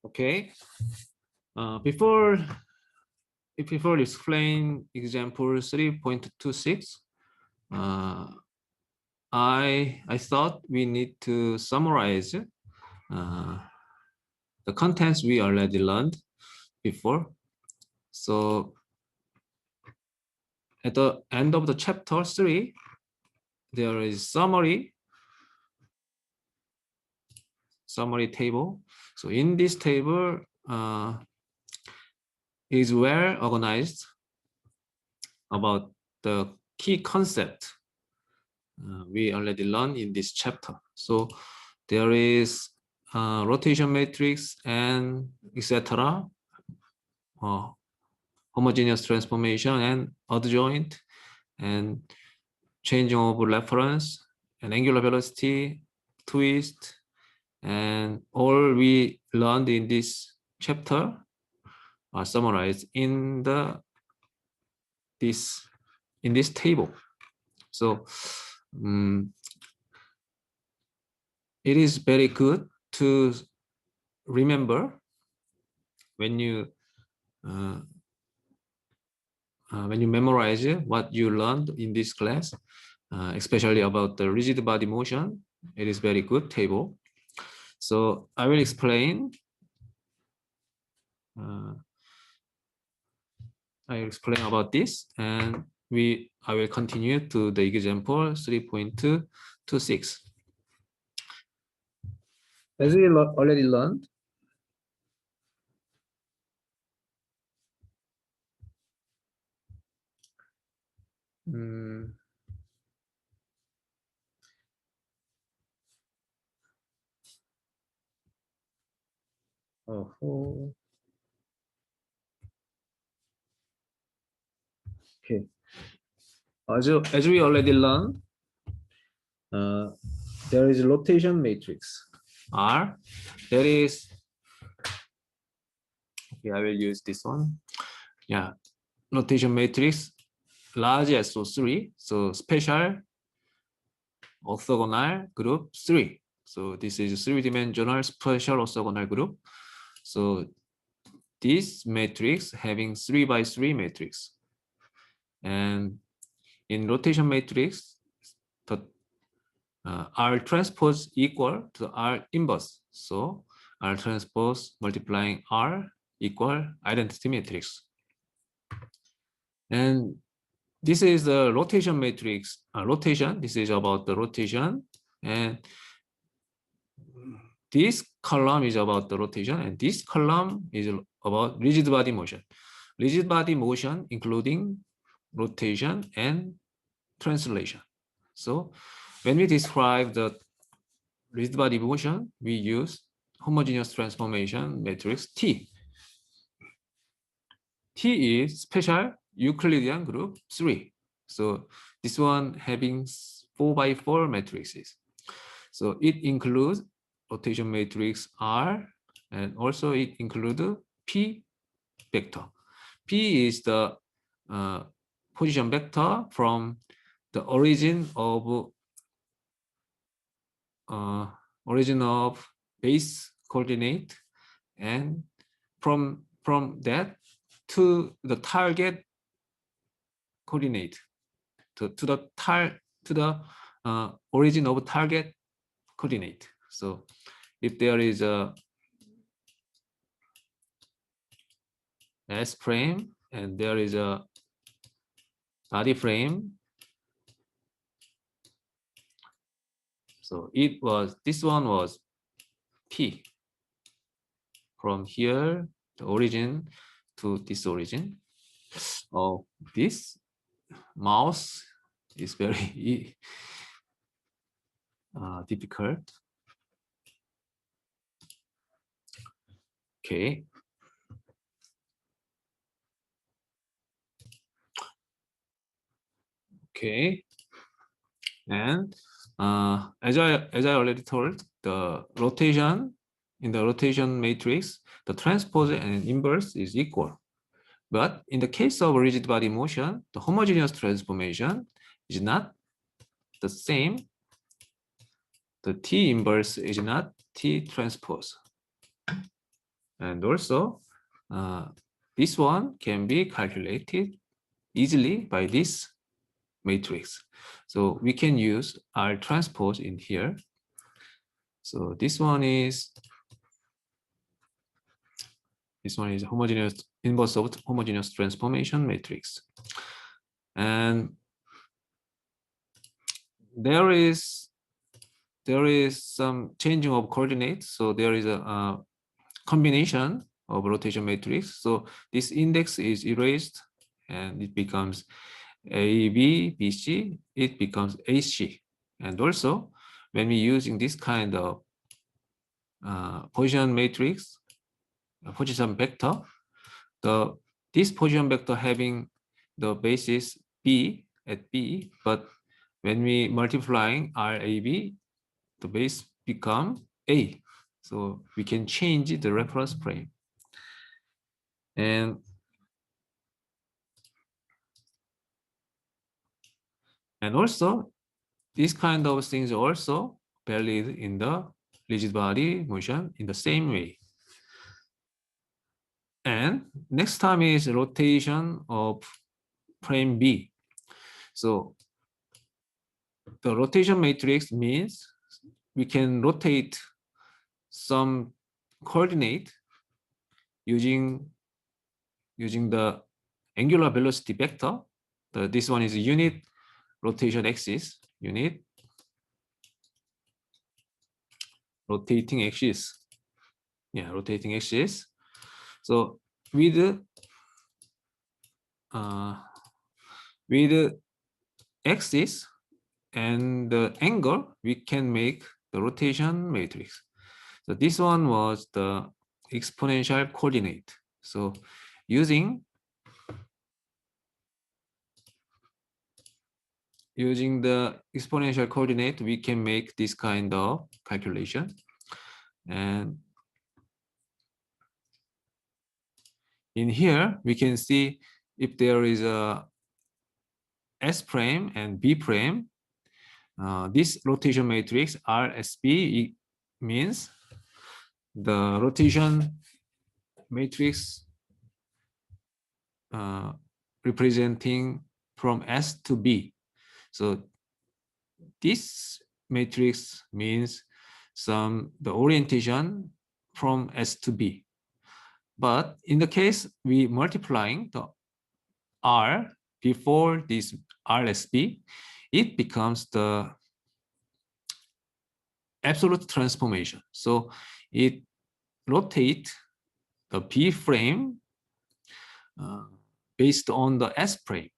Okay. Before explain example 3.26, I thought we need to summarize the contents we already learned before. So at the end of the chapter 3, there is summary table. So in this table is well organized about the key concept we already learned in this chapter. So there is rotation matrix and etc. Homogeneous transformation and adjoint and changing of reference and angular velocity, twist, and all we learned in this chapter are summarized in this table. So it is very good to remember when you memorize what you learned in this class, especially about the rigid body motion. It is very good table. So I will explain. I will explain about this, and I will continue to the example 3.26. As we already learned, okay. As we already learned, there is a rotation matrix R. There is, okay, I will use this one. Yeah, rotation matrix large SO3. So special orthogonal group 3. So this is a three-dimensional special orthogonal group. So this matrix having 3 by 3 matrix. And in rotation matrix, the R transpose equal to R inverse. So R transpose multiplying R equal identity matrix. And this is the rotation matrix. Rotation, this is about the rotation. And this column is about the rotation. And this column is about rigid body motion. Rigid body motion including rotation and translation. So when we describe the rigid body motion, we use homogeneous transformation matrix T. T is special Euclidean group 3. So this one having 4 by 4 matrices. So it includes rotation matrix R, and also it includes P vector. P is the position vector from the origin of base coordinate, and from that to the target coordinate, to the origin of target coordinate. So if there is a S frame and there is a body frame, so this one was P from here, the origin to this origin. Oh, this mouse is very difficult. Okay. Okay. And as I already told, the rotation in the rotation matrix, the transpose and inverse is equal. But in the case of rigid body motion, the homogeneous transformation is not the same. The T inverse is not T transpose. And also, this one can be calculated easily by this matrix. So we can use R transpose in here. So this one is homogeneous inverse of homogeneous transformation matrix. And there is some changing of coordinates. So there is a combination of rotation matrix. So this index is erased and it becomes AB, BC, it becomes AC. And also, when we're using this kind of position matrix, position vector, this position vector having the basis B at B, but when we multiplying RAB, the base become A. So we can change the reference frame. And also, this kind of things are also valid in the rigid body motion in the same way. And next time is rotation of frame B. So the rotation matrix means we can rotate some coordinate using the angular velocity vector. This one is a unit rotation axis, unit rotating axis. Yeah, rotating axis. So with axis and the angle, we can make the rotation matrix. So this one was the exponential coordinate. So using the exponential coordinate, we can make this kind of calculation. And in here, we can see if there is a S frame and B frame, this rotation matrix RSB means the rotation matrix representing from S to B. So this matrix means the orientation from S to B. But in the case we multiplying the R before this RSB, it becomes the absolute transformation. So it rotates the B frame based on the S frame.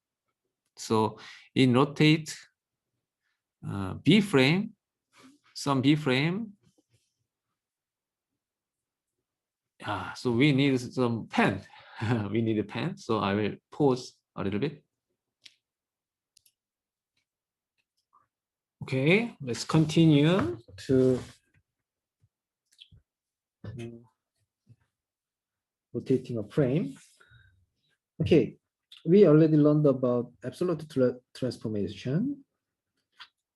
So it rotates B frame, some B frame. So we need some pen. We need a pen. So I will pause a little bit. Okay, let's continue to rotating a frame. Okay, we already learned about absolute transformation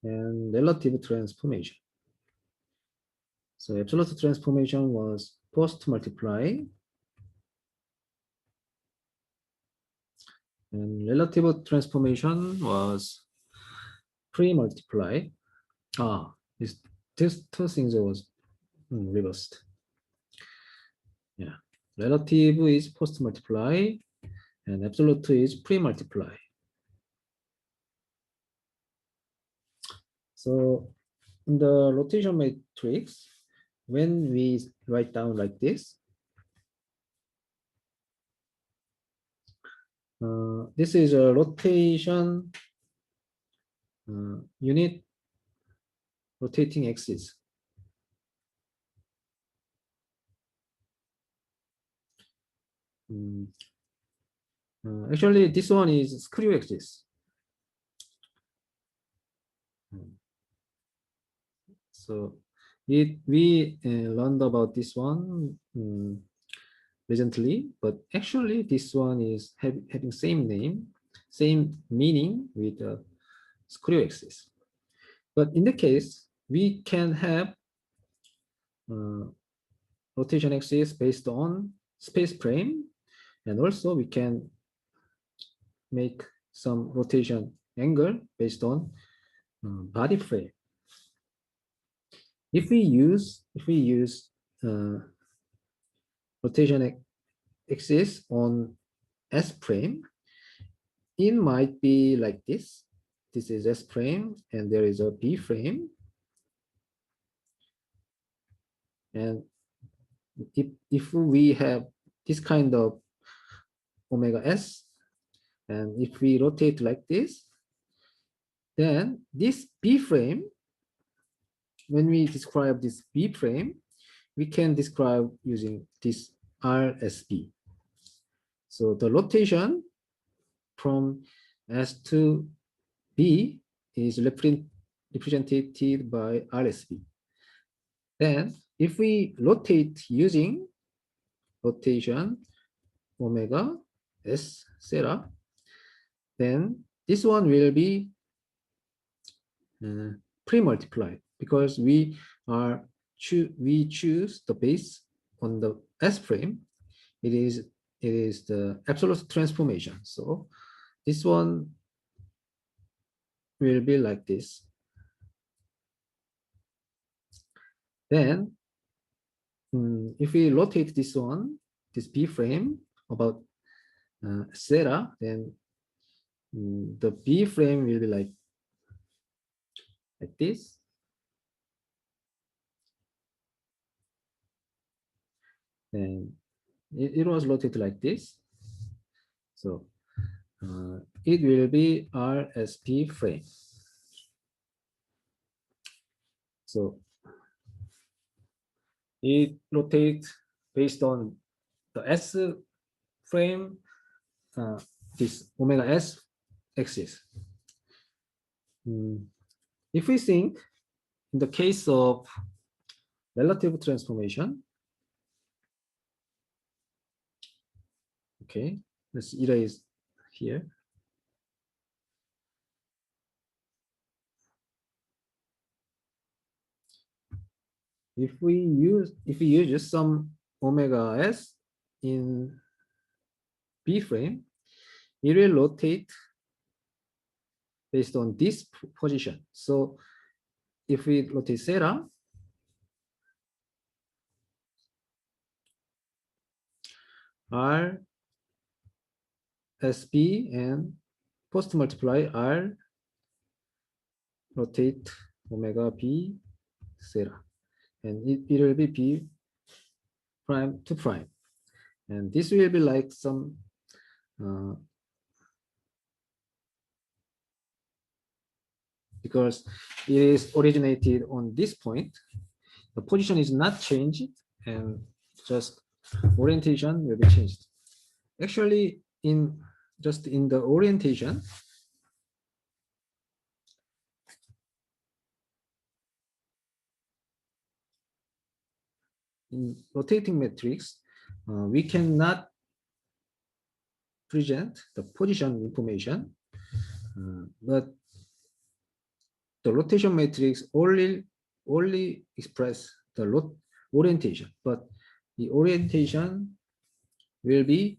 and relative transformation. So absolute transformation was post multiply, and relative transformation was pre-multiply. These two things was reversed. Yeah, relative is post multiply, and absolute is pre-multiply. So in the rotation matrix, when we write down like this, this is a rotation unit rotating axis. Actually, this one is screw axis. So we learned about this one recently, but actually this one is having same name, same meaning with the screw axis. But in the case, we can have rotation axis based on space frame, and also we can make some rotation angle based on body frame. If we use rotation axis on S frame, it might be like this. This is S frame, and there is a B frame. And if we have this kind of omega S, and if we rotate like this, then this B frame, when we describe this B frame, we can describe using this RSB. So the rotation from S to B is represented by RSB. Then if we rotate using rotation omega S theta, then this one will be pre-multiplied because we choose the base on the S frame. It is the absolute transformation. So this one will be like this. Then if we rotate this one, this B frame about theta, then the B frame will be like this. And it was rotated like this. So it will be RSP frame. So it rotates based on the S frame, this omega S axis. If we think in the case of relative transformation, okay, let's erase here. If we use just some omega S in B frame, it will rotate based on this position. So if we rotate theta, R SB and post multiply R rotate omega B theta, and it will be B prime to prime, and this will be like some because it is originated on this point, the position is not changed, and just orientation will be changed. Actually, in the orientation, in rotating matrix, we cannot present the position information, but the rotation matrix only express the orientation, but the orientation will be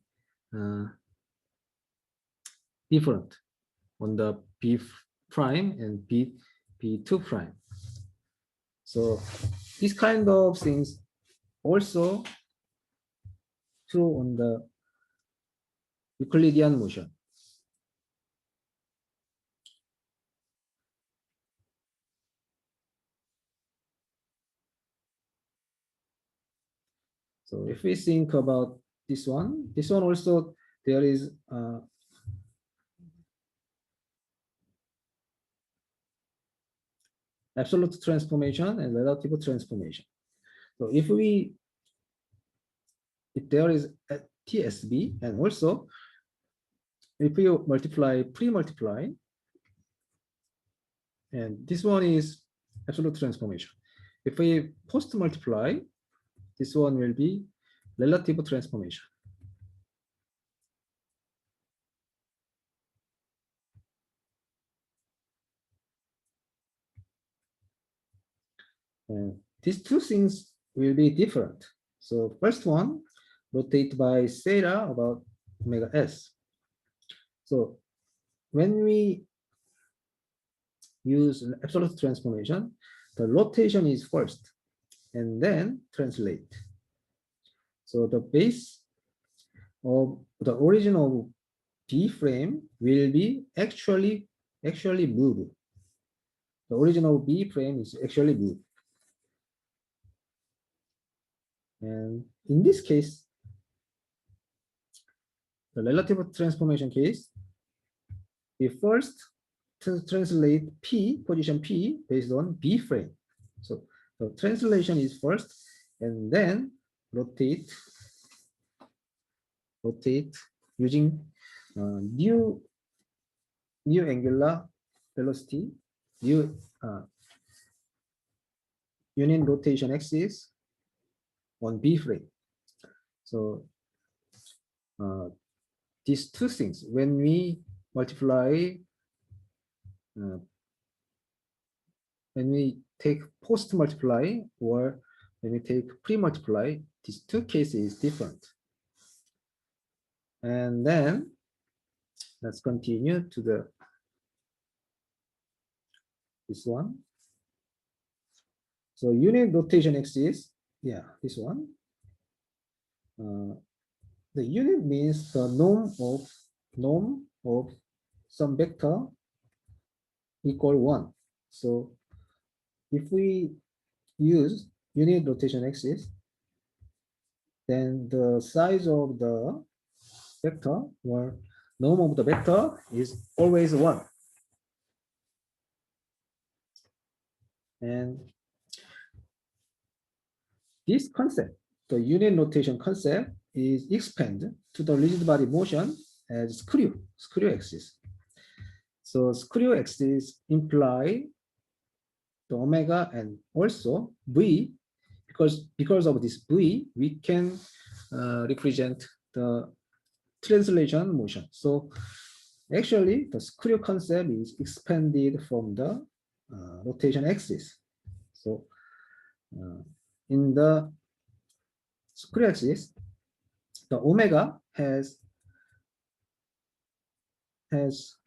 different on the B prime and B2 prime. So these kind of things also true on the Euclidean motion. So if we think about this one also, there is absolute transformation and relative transformation. So if there is a TSB, and also if we pre-multiply, and this one is absolute transformation. If we post multiply, this one will be relative transformation. And these two things will be different. So first one, rotate by theta about omega s. So when we use an absolute transformation, the rotation is first and then translate. So the base of the origin of B frame will be actually moved. The origin of B frame is actually moved. And in this case, the relative transformation case, we first translate P, position P, based on B frame. So the translation is first, and then rotate using new angular velocity, new unit rotation axis on B frame. So these two things, when we multiply, when we take post multiply or when we take pre multiply, these two cases is different. And then let's continue to this one. So unit rotation axis, yeah, this one. The unit means the norm of some vector equal 1. So if we use unit rotation axis, then the size of the vector or norm of the vector is always 1. And this concept, the unit rotation concept, is expanded to the rigid body motion as screw axis. So screw axis imply the omega and also V, because of this V, we can represent the translation motion. So actually, the screw concept is expanded from the rotation axis. So in the screw axis, the omega has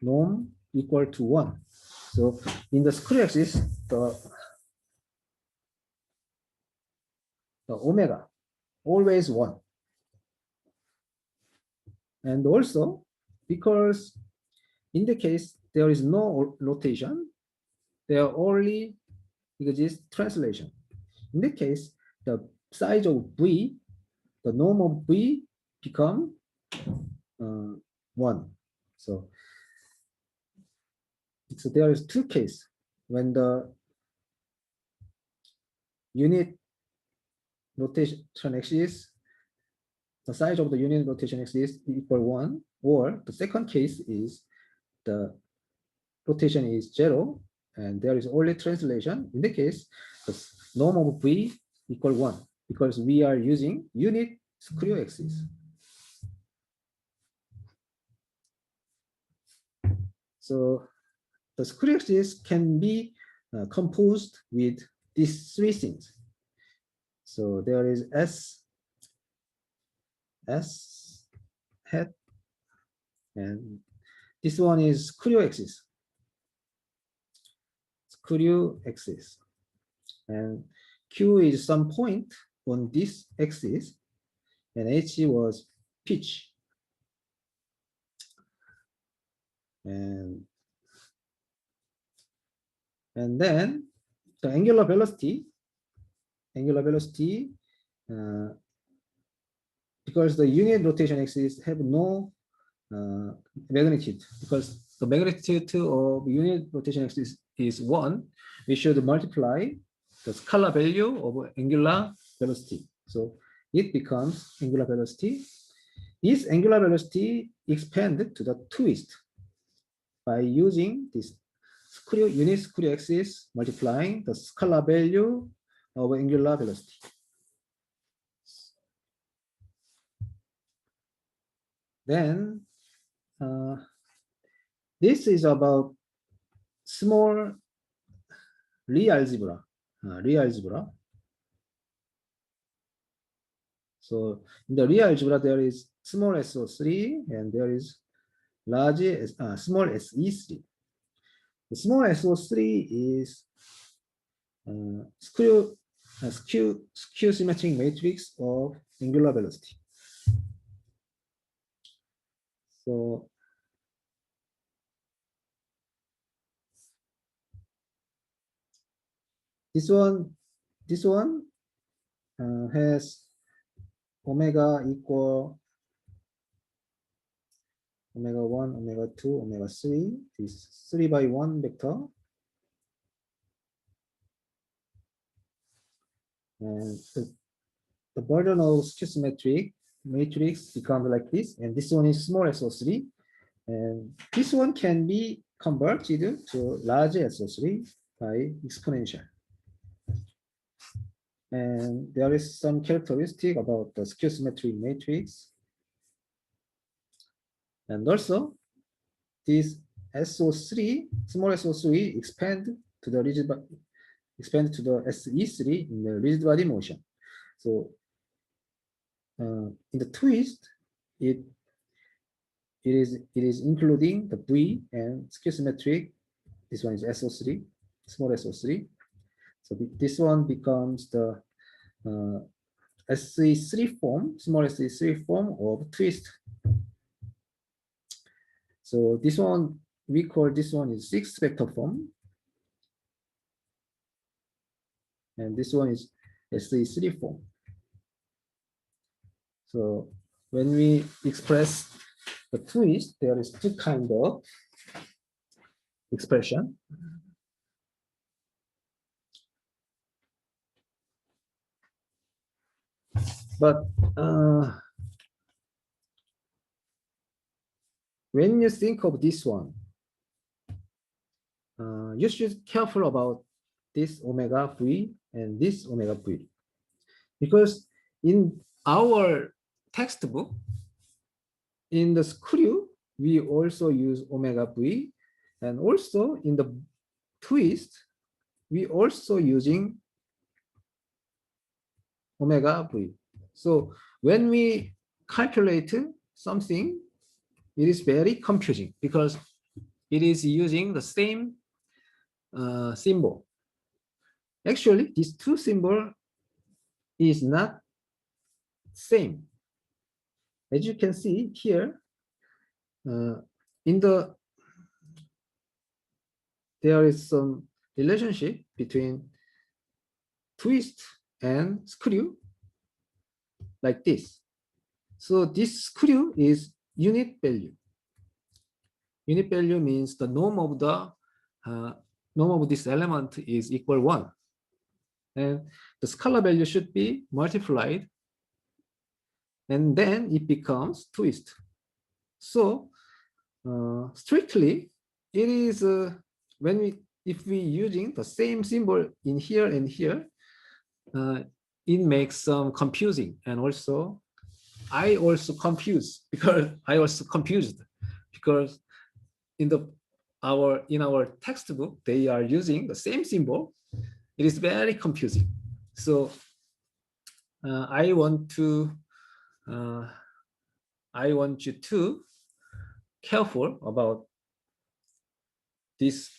norm equal to 1. So in the screw axis, the omega always 1. And also, because in the case there is no rotation, there only exists translation. In the case, the size of V, the norm of V become 1. So there is two cases when the unit rotation axis, the size of the unit rotation axis equal 1, or the second case is the rotation is 0 and there is only translation. In the case, the norm of V equal 1 because we are using unit screw axis. So the screw axis can be composed with these three things. So there is S hat, and this one is screw axis. Screw axis, and Q is some point on this axis, and H was pitch. And then the angular velocity, because the unit rotation axis have no magnitude, because the magnitude of unit rotation axis is 1, we should multiply the scalar value of angular velocity. So it becomes angular velocity. This angular velocity expanded to the twist by using this unit screw axis multiplying the scalar value of angular velocity. Then this is about small Lie algebra. So in the real algebra, there is small SO3 and there is small SE3. The small SO3 is skew symmetric matrix of angular velocity. So this one has omega equal omega 1, omega 2, omega 3, this 3 by 1 vector. And the burden of skew symmetric matrix becomes like this, and this one is small SO3, and this one can be converted to large SO3 by exponential. And there is some characteristic about the skew symmetric matrix. And also, this SO3, small SO3 expand to the SE3 in the rigid body motion. So in the twist, it is including the V and skew symmetric. This one is SO3, small SO3. So this one becomes the SE3 form, small SE3 form of twist. So this one, we call this one is 6 vector form. And this one is SE3 form. So when we express the twist, there is two kind of expression. But when you think of this one, you should be careful about this omega v and this omega v, because in our textbook, in the screw, we also use omega v, and also in the twist, we also using omega v. So when we calculate something, it is very confusing because it is using the same symbol. Actually, these two symbols is not same. As you can see here, there is some relationship between twist and screw like this. So this screw is unit value. Unit value means the norm of this element is equal 1. And the scalar value should be multiplied, and then it becomes twist. So strictly, it is if we using the same symbol in here and here, it makes some confusing. And also, I also confused because in our textbook they are using the same symbol. It is very confusing. So I want you to careful about these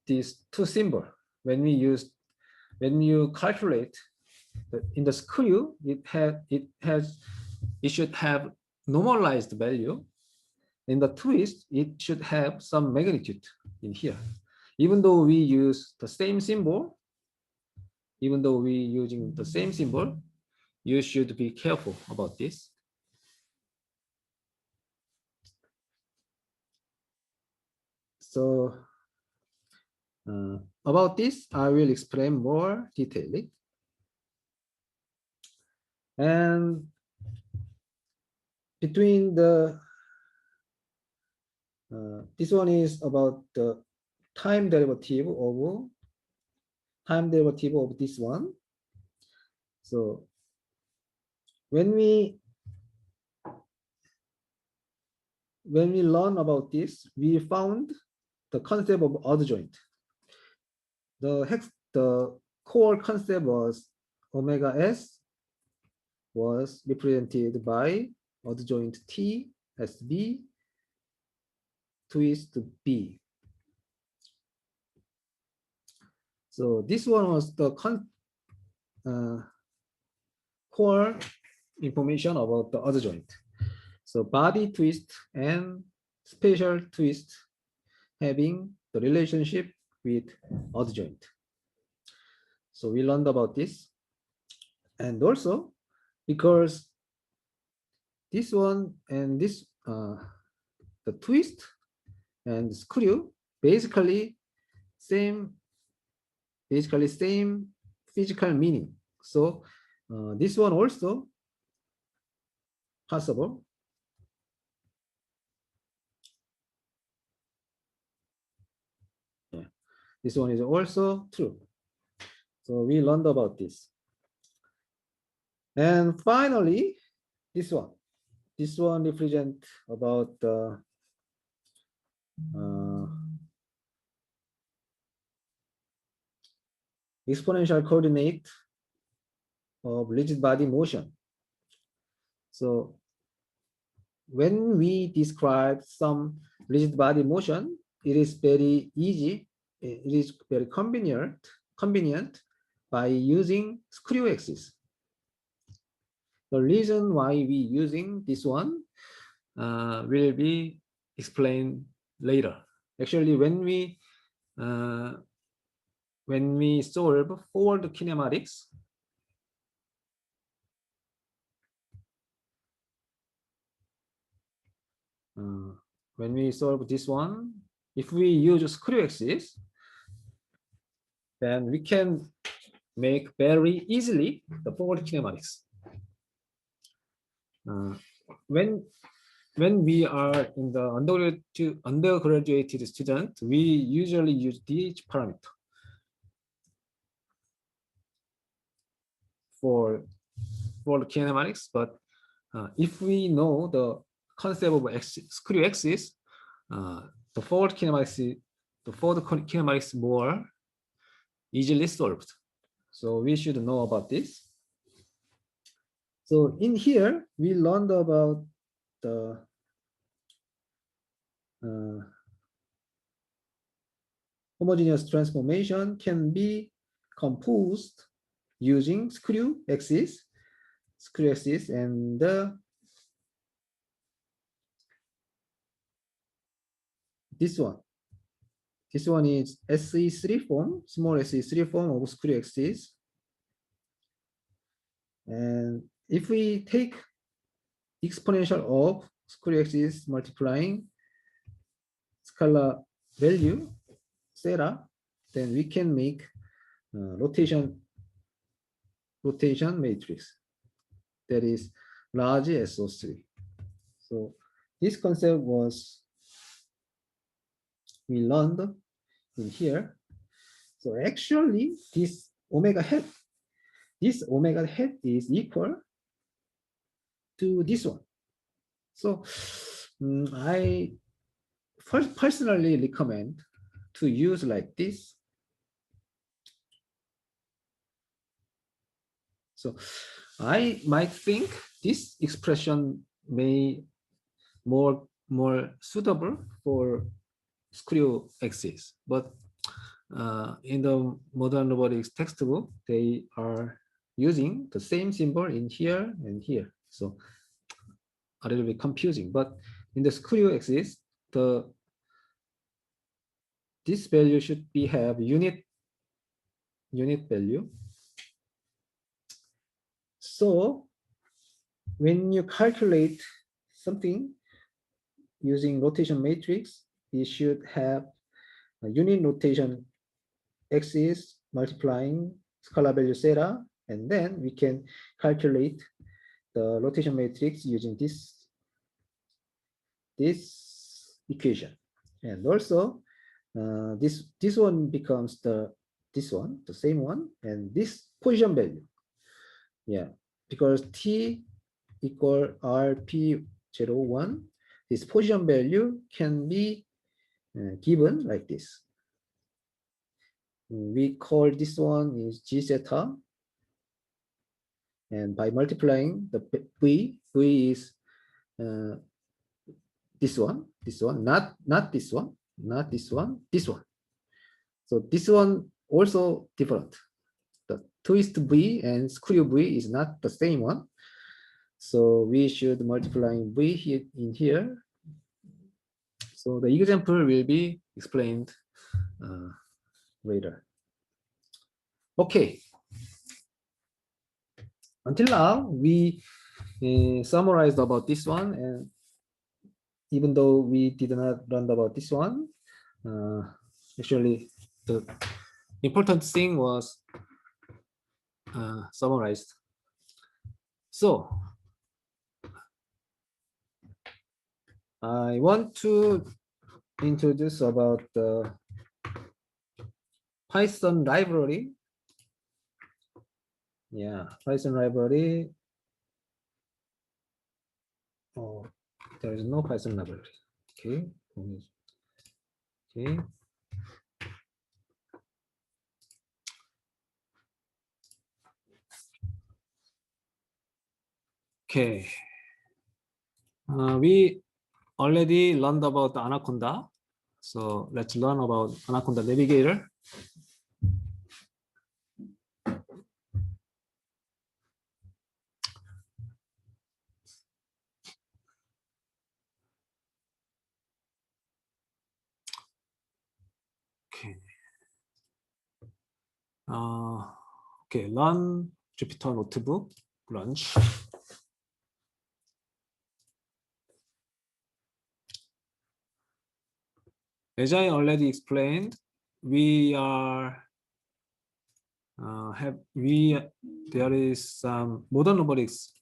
two symbols. When you calculate in the screw, it should have normalized value. In the twist, it should have some magnitude in here. Even though we use the same symbol, you should be careful about this. So about this, I will explain more detailedly. And between this one is about the time derivative of this one. So when we learn about this, we found the concept of odd joint. The core concept was omega s was represented by adjoint T as B, twist B. So this one was the core information about the adjoint. So body twist and spatial twist having the relationship with adjoint. So we learned about this. And also because this one and this, the twist and screw basically same physical meaning. So this one also possible. Yeah. This one is also true. So we learned about this. And finally, this one. This one represents about the exponential coordinate of rigid body motion. So when we describe some rigid body motion, it is very easy. It is very convenient by using screw axis. The reason why we using this one will be explained later. Actually, when we solve forward kinematics, when we solve this one, if we use screw axis, then we can make very easily the forward kinematics. When we are in the undergraduate student, we usually use this parameter for kinematics. But if we know the concept of screw axis, the forward kinematics more easily solved. So we should know about this. So in here, we learned about the homogeneous transformation can be composed using screw axis, and this one. This one is SE3 form, small SE3 form of screw axis. And if we take exponential of screw axis multiplying scalar value theta, then we can make rotation matrix that is large SO3. So this concept was we learned in here. So actually this omega hat is equal to this one. So I personally recommend to use like this. So I might think this expression may more suitable for screw axis, but in the modern robotics textbook, they are using the same symbol in here and here. So a little bit confusing, but in the screw axis, this value should be have unit value. So when you calculate something using rotation matrix, it should have a unit rotation axis multiplying scalar value theta, and then we can calculate the rotation matrix using this equation. And also this one becomes the same one, and this position value. Yeah, because T equal RP01, this position value can be given like this. We call this one is G theta, And by multiplying the v is this one, not this one, not this one, this one. So this one also different. The twist v and screw v is not the same one. So we should multiply v here in here. So the example will be explained later. Okay. Until now, we summarized about this one, and even though we did not learn about this one, actually the important thing was summarized. So I want to introduce about the Python library. Yeah, Python library. Oh, there is no Python library. Okay. Okay. Okay. We already learned about the Anaconda. So let's learn about Anaconda Navigator. Okay. Okay, run Jupyter Notebook, launch. As I already explained, we are there is some modern robotics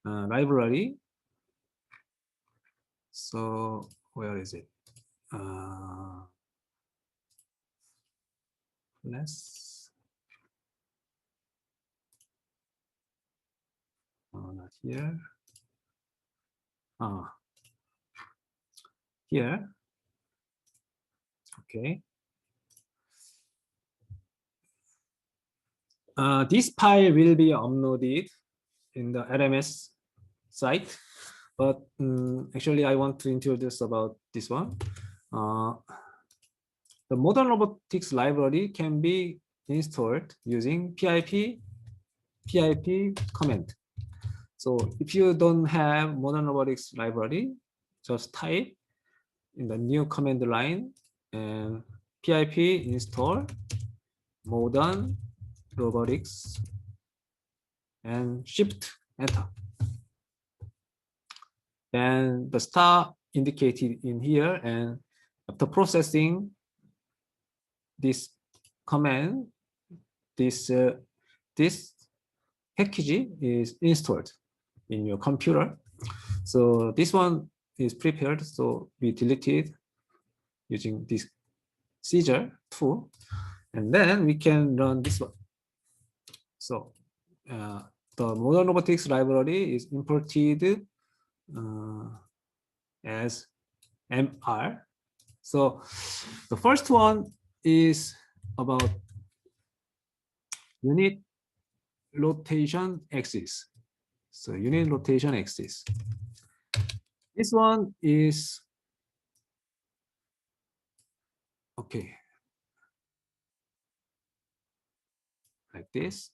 library. So where is it? Let's not here. Here. Okay. This file will be uploaded in the LMS site, but actually I want to introduce about this one. The modern robotics library can be installed using pip command. So if you don't have modern robotics library, just type in the new command line and pip install modern robotics and shift enter. Then the star indicated in here, and after processing this command, this package is installed in your computer. So this one is prepared, so we deleted using this seizure tool, and then we can run this one. So the modern robotics library is imported as MR. So the first one is about unit rotation axis. So unit rotation axis. This one is okay, like this.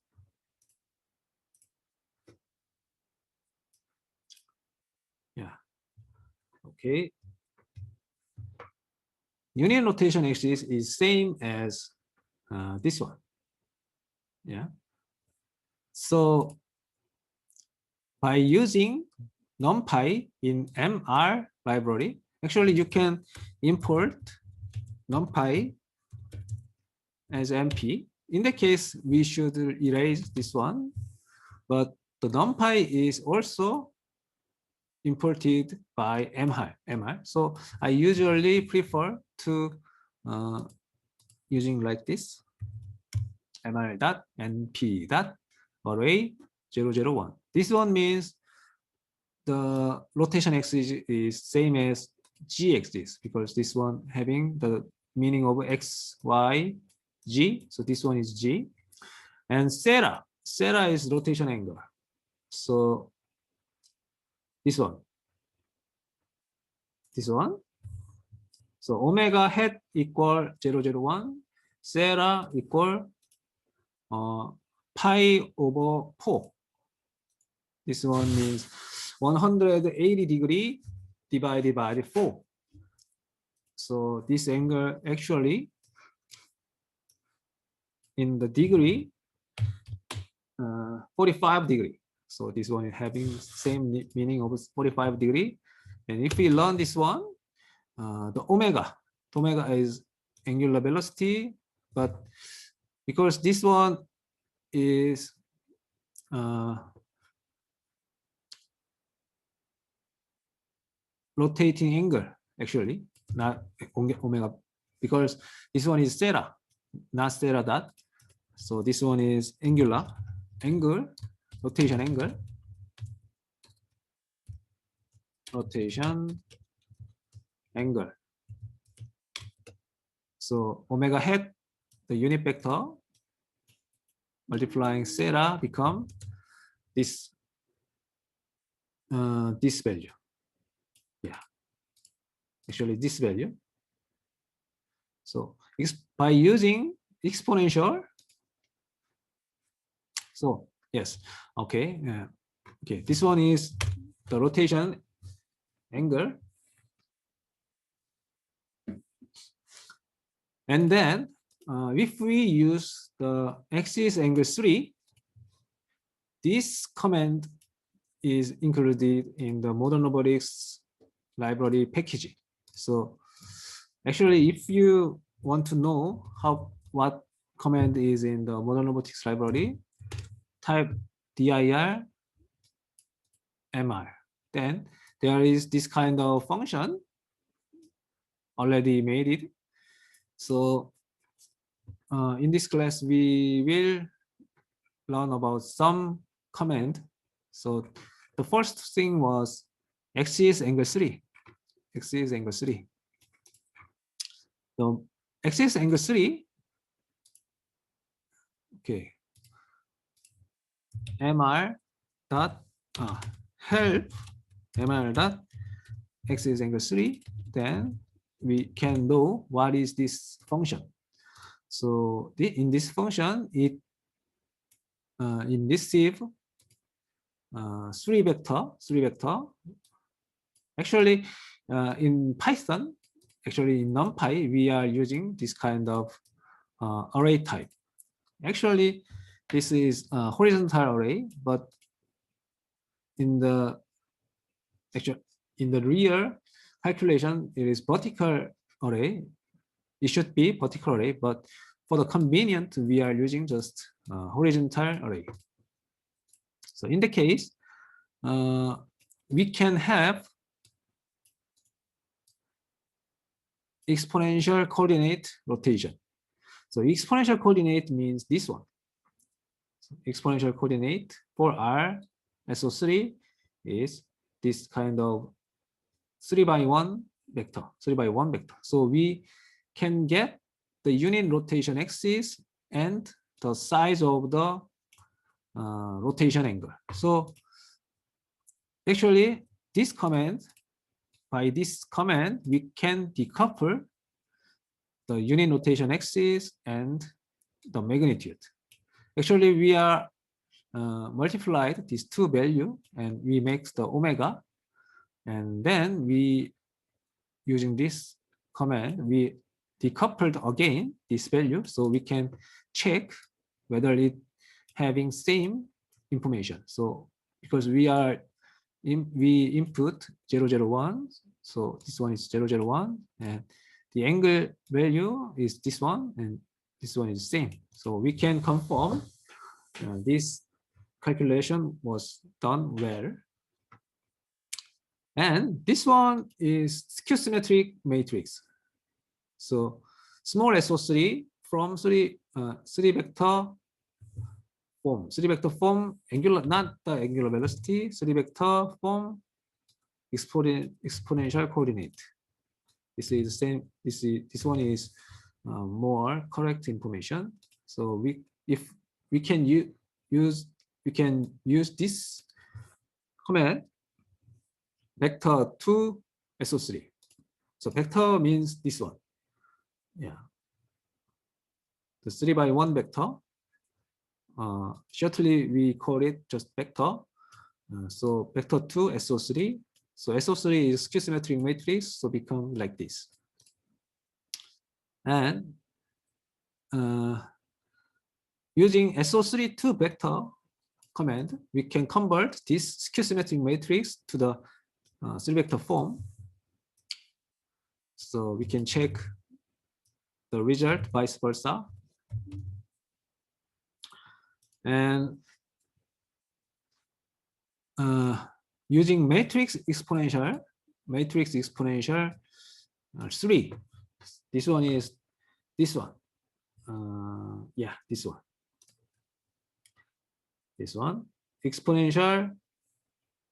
Yeah. Okay. Unit rotation axis is same as this one. Yeah. So by using NumPy in MR library, actually you can import NumPy as MP. In the case, we should erase this one, but the NumPy is also imported by MR. So I usually prefer to using like this, mr.np.array 001. This one means the rotation axis is same as g axis because this one having the meaning of x, y, g. So this one is g. And theta theta is rotation angle. So this one. So omega hat equal 001, theta equal pi over 4. This one means 180 degree divided by 4. So this angle actually in the degree 45 degree. So this one is having same meaning of 45 degree. And if we learn this one, the omega is angular velocity, but because this one is rotating angle, actually, not omega, because this one is theta, not theta dot. So this one is angular angle, rotation angle, rotation angle. So omega hat, the unit vector, multiplying theta become this this value. Yeah, actually this value. So by using exponential. So yes, okay, okay. This one is the rotation angle, and then if we use the axis angle 3, this command is included in the modern robotics library package. So actually, if you want to know what command is in the modern robotics library, type dir mr. Then there is this kind of function already made it. So in this class, we will learn about some command. So the first thing was axis angle 3. Axis angle 3. So axis angle 3. Okay. mr dot help mr dot axis angle 3. Then we can know what is this function. So in this function, it in this sieve, 3 vector. Actually, in Python, actually in NumPy, we are using this kind of array type. Actually, this is a horizontal array, but in the real calculation, it is vertical array. It should be vertical array, but for the convenient, we are using just horizontal array. So in the case, we can have exponential coordinate rotation. So exponential coordinate means this one. So exponential coordinate for R SO3 is this kind of 3×1 vector, 3×1 vector. So we can get the unit rotation axis and the size of the rotation angle. So actually, this command, by this command, we can decouple the unit rotation axis and the magnitude. Actually, we are multiplied these two values and we make the omega. And then we, using this command, we decoupled again this value, so we can check whether it having same information. So because we input 001, so this one is 001, and the angle value is this one, and this one is the same. So we can confirm this calculation was done well. And this one is skew symmetric matrix. So small SO3 from 3 vector form. 3 vector form, angular, not the angular velocity, 3 vector form exponential coordinate. This is the same. This one is more correct information. So if we can use can use this command vector to SO3. So vector means this one. Yeah. The 3x1 vector. Shortly we call it just vector. So vector 2 SO3. So SO3 is skew-symmetric matrix, so become like this. And using SO3 to vector command, we can convert this skew-symmetric matrix to the 3-vector form. So we can check the result vice versa. And using matrix exponential 3. This one is this one. Yeah, this one. This one. Exponential,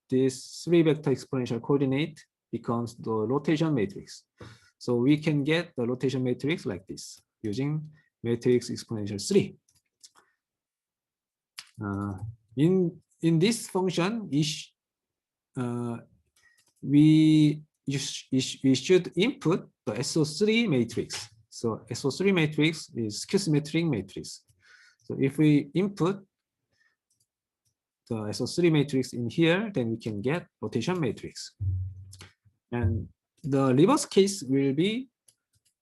this 3-vector exponential coordinate becomes the rotation matrix. So we can get the rotation matrix like this using matrix exponential 3. In this function, we should input the SO3 matrix. So SO3 matrix is skew-symmetric matrix. So if we input the SO3 matrix in here, then we can get rotation matrix. And the reverse case will be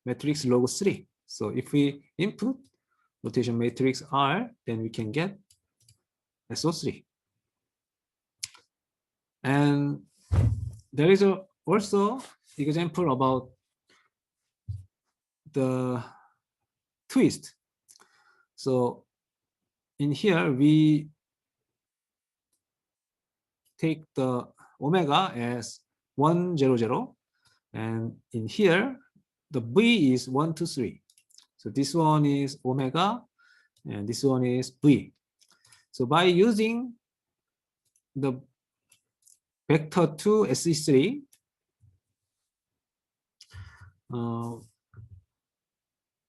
matrix log 3. So if we input rotation matrix R, then we can get SO3. And there is also example about the twist. So in here, we take the omega as 1, 0, 0. And in here, the V is 1, 2, 3. So this one is omega, and this one is V. So by using the vector 2 SE3,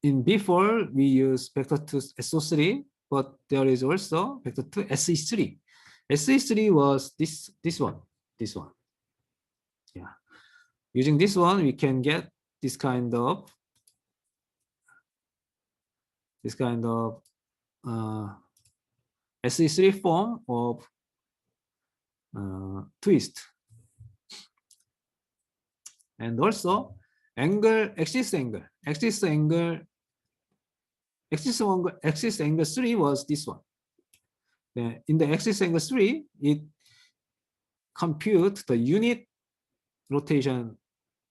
in before we use vector 2 SO3, but there is also vector 2 SE3. SE3 was this one. Yeah. Using this one, we can get this kind of SE3 form of twist. And also axis angle 3 was this one. In the axis angle 3, it computes the unit rotation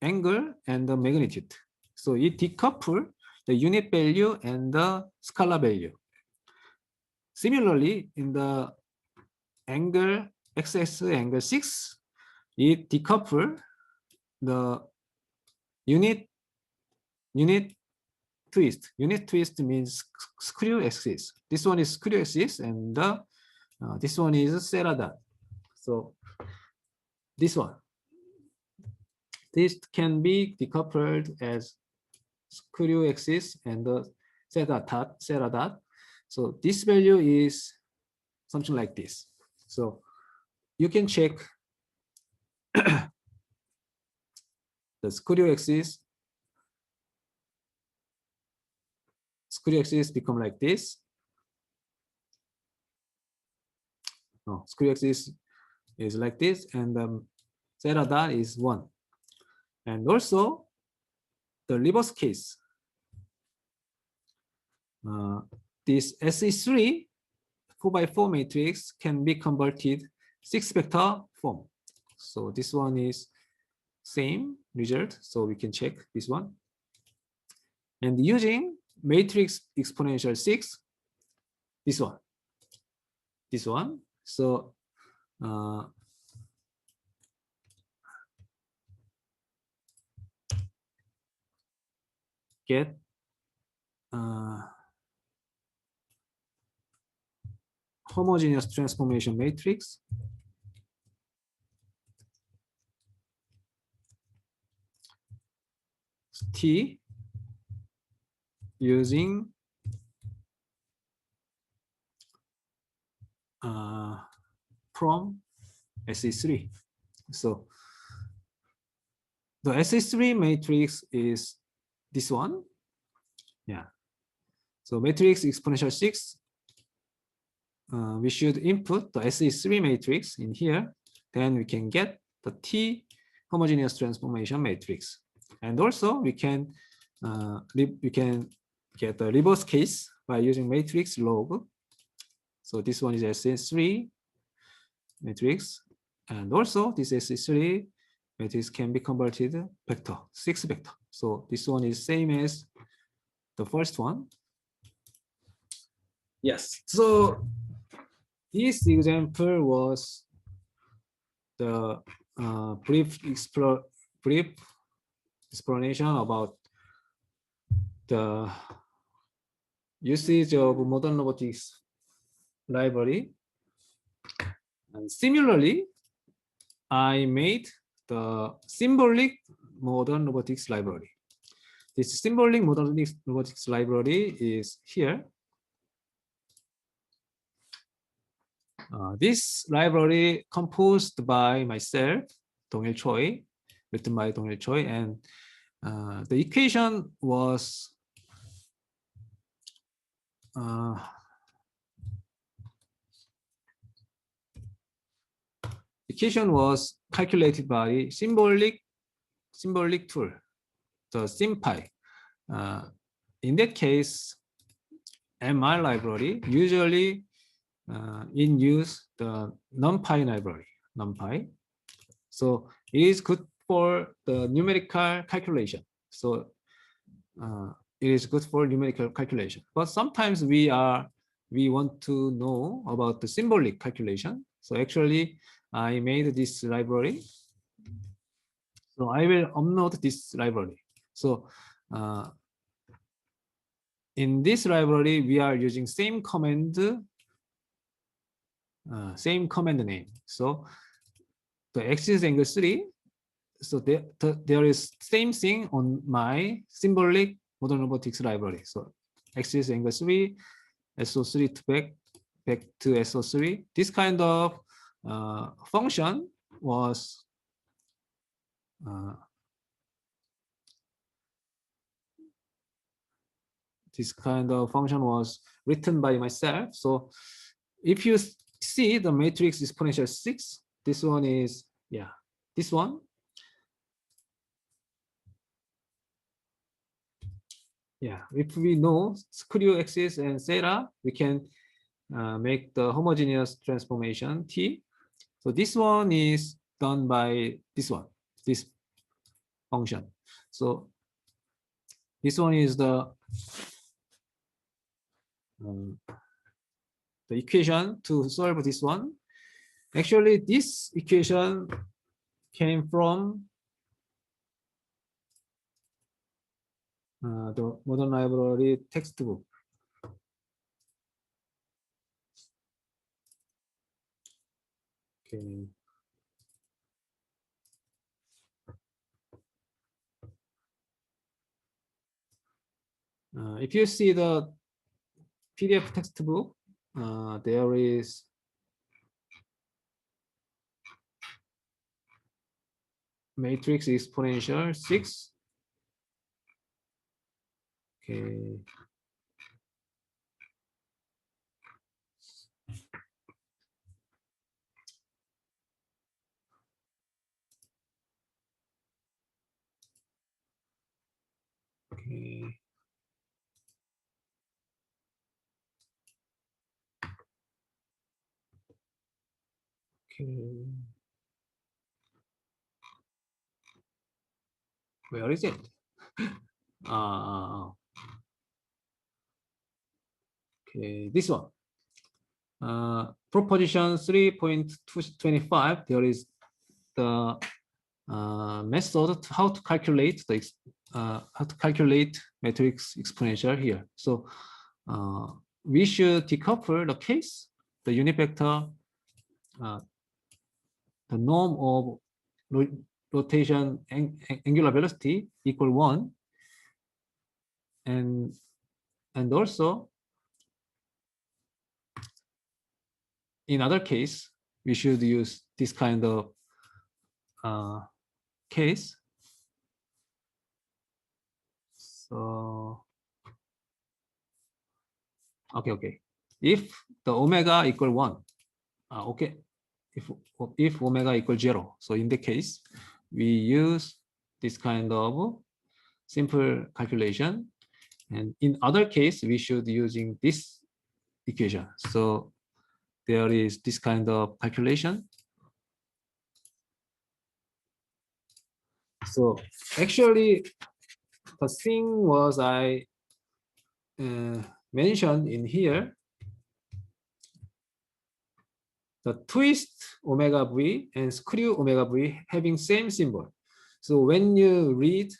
angle and the magnitude. So it decouples the unit value and the scalar value. Similarly, in the angle x-axis angle 6, it decouples the unit twist. Unit twist means screw axis. This one is screw axis, and this one is Serra dot. So this can be decoupled as screw axis and the Serra dot. So this value is something like this. So you can check the screw axis become like this. No, screw axis is like this, and Serra dot is 1. And also the reverse case. This SE3 4x4 matrix can be converted 6-vector form. So this one is same result. So we can check this one. And using matrix exponential 6, this one. So get homogeneous transformation matrix T using from SE3. So the SE3 matrix is this one. Yeah. So matrix exponential 6. We should input the SE3 matrix in here. Then we can get the T homogeneous transformation matrix. And also we can get the reverse case by using matrix log. So this one is SE3 matrix. And also this SE3 matrix can be converted vector, 6 vector. So this one is same as the first one. Yes. So this example was the brief explanation about the usage of modern robotics library. And similarly, I made the symbolic modern robotics library. This symbolic modern robotics library is here. This library composed by myself, Dong-il Choi, written by Dong-il Choi, and the equation was calculated by symbolic tool, the SymPy. In that case, MR library usually in use the NumPy library, NumPy. So it is good for the numerical calculation. So it is good for numerical calculation. But sometimes we want to know about the symbolic calculation. So actually, I made this library. So I will upload this library. So in this library, we are using same command name. So the axis angle 3. So there is same thing on my symbolic modern robotics library. So axis angle 3, SO3 to back to SO3. This kind of function was written by myself. So if you see the matrix exponential 6, this one is, yeah, this one. Yeah, if we know screw axis and theta, we can make the homogeneous transformation T. So this one is done by this one, this function. So this one is the equation to solve this one. Actually, this equation came from the modern library textbook. Okay. If you see the PDF textbook, there is matrix exponential 6. Okay. Okay. Okay. Where is it? Okay, this one. Proposition 3.25. There is the method how to calculate matrix exponential here. So we should decouple the case, the unit vector, the norm of rotation angular velocity equal 1, and also in other case, we should use this kind of case. So, okay. If the omega equal 1, okay. If omega equal 0, so in the case, we use this kind of simple calculation. And in other case, we should using this equation. So there is this kind of calculation. So actually, the thing was I mentioned in here, the twist omega v and screw omega v having same symbol. So when you read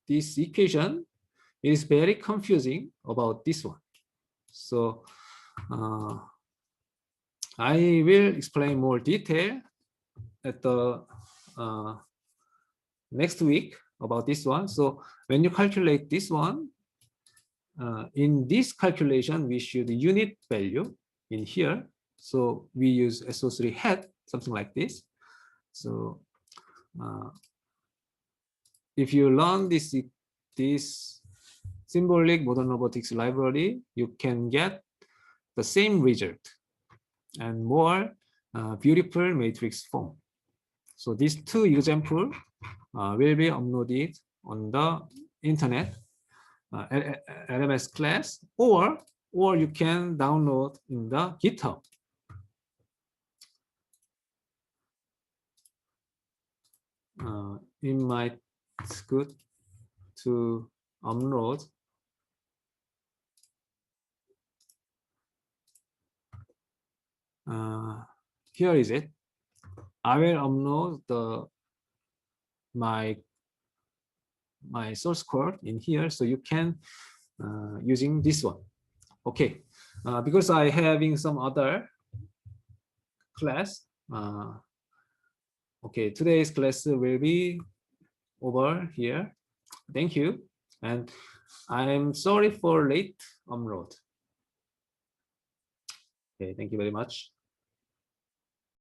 this equation, it is very confusing about this one. So I will explain more detail at the next week about this one. So when you calculate this one, in this calculation, we should unit value in here. So we use SO3 hat, something like this. So if you learn this symbolic modern robotics library, you can get the same result and more beautiful matrix form. So these two examples will be uploaded on the internet LMS class, or you can download in the GitHub. It might good to upload. Here is it. I will upload my source code in here, so you can using this one. Okay, because I having some other class. Okay, today's class will be over here. Thank you, and I'm sorry for late upload. Okay, thank you very much.